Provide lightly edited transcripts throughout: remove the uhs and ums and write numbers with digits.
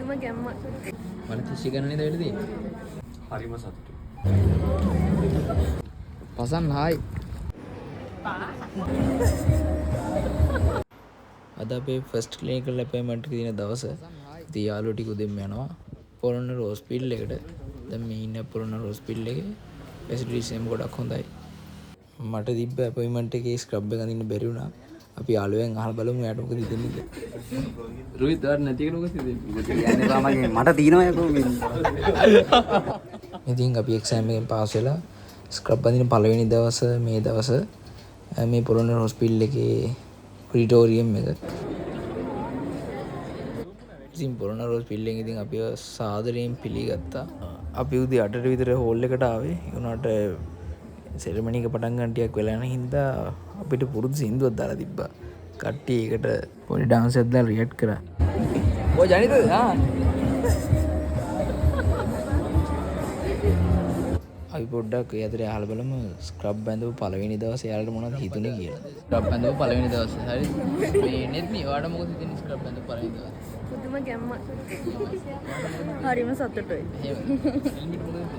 පුදුම ගැම්මක්. මට තිස්සේ ගන්න නේද වෙලදී? හරිම සතුටුයි. පසන් හායි. අද අපේ ෆස්ට් ක්ලිනිකල් අපොයින්ට්මන්ට් එක දින දවස. ඉතින් යාළුවෝ ටික උදෙන්ම යනවා පොළොන්නරු හොස්පිටල් එකට. දැන් මේ ඉන්නේ පොළොන්නරු හොස්පිටල් එකේ. ෆැසිලිටිස් එම් ගොඩක් හොඳයි. මට තිබ්බ අපොයින්ට්මන්ට් එකේ ස්ක්‍රබ් එක අඳින්න බැරි වුණා. අපි යාළුවෙන් අහලා බලමු එයාට මොකද හිතෙන්නේ කියලා. රුහිත් දාන්න නැති කෙනෙක් මොකද හිතෙන්නේ? මට තියෙනවා යකෝ මේ. ඉතින් අපි එක්සෑම් එකෙන් පාස් වෙලා ස්ක්‍රබ් අඳින පළවෙනි දවස මේ දවස මේ පොළොන්නරු හොස්පිටල් එකේ ඔඩිටෝරියම් එක. ඉතින් පොළොන්නරු හොස්පිටල් එකෙන් ඉතින් අපිව සාදරයෙන් පිළිගත්තා. අපි උදේ 8ට විතර හෝල් එකට ආවේ. ඒ උනාට සෙරමනි එක පටන් ගන්න ටිකක් වෙලා යන හින්දා අපිට පුරුදු සින්දුවක් දාලා තිබ්බා. කට්ටිය ඒකට පොඩි ඩාන්ස් එකක් දාලා රියැක්ට් කරා. ඔය ජනිත අපි පොඩ්ඩක් ඒ අතරේ අහලා බලමු ස්ක්‍රබ් බැඳපු පළවෙනි දවසේ එයාලට මොනවද හිතුනේ කියලා. ස්ක්‍රබ් බැඳපු පළවෙනි දවසේ හරි මේ නෙත් මේ ඔයාලට මොකද හිතෙන්නේ ස්ක්‍රබ් බැඳපු පළවෙනි දවසේ? පුදුම ගැම්මක්. හරිම සතුටුයි.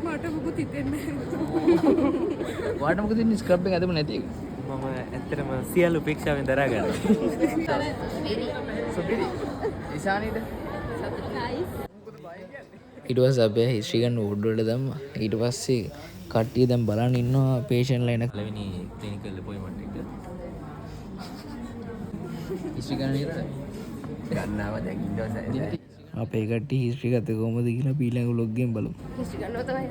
මට මොකුත් හිතෙන්නේ නැහැ. ඔයාලට මොකද හිතෙන්නේ ස්ක්‍රබ් එක ඇදම නැති එක? මම ඇත්තටම සියලු උපේක්ෂාවෙන් දරා ගන්නවා. සුපිරි. ඉසානීද? ඊට පස්සේ අපි හිස්ටරි ගන්න වෝඩ් වලට දැම්මා. ඊට පස්සේ කට්ටිය දැන් බලන් ඉන්නවා පේෂන්ට්ලා එන පළවෙනි ක්ලිනිකල් අපොයින්ට්මන්ට් එක. හිස්ටරි ගන්න ඉවරයි. ගන්නවා දැන් ඉන්නවා. අපේ කට්ටිය හිස්ටරි ගත්තේ කොහමද කියලා ඊළඟ vlog එකෙන් බලමු. හිස්ටරි ගන්නවා තමයි.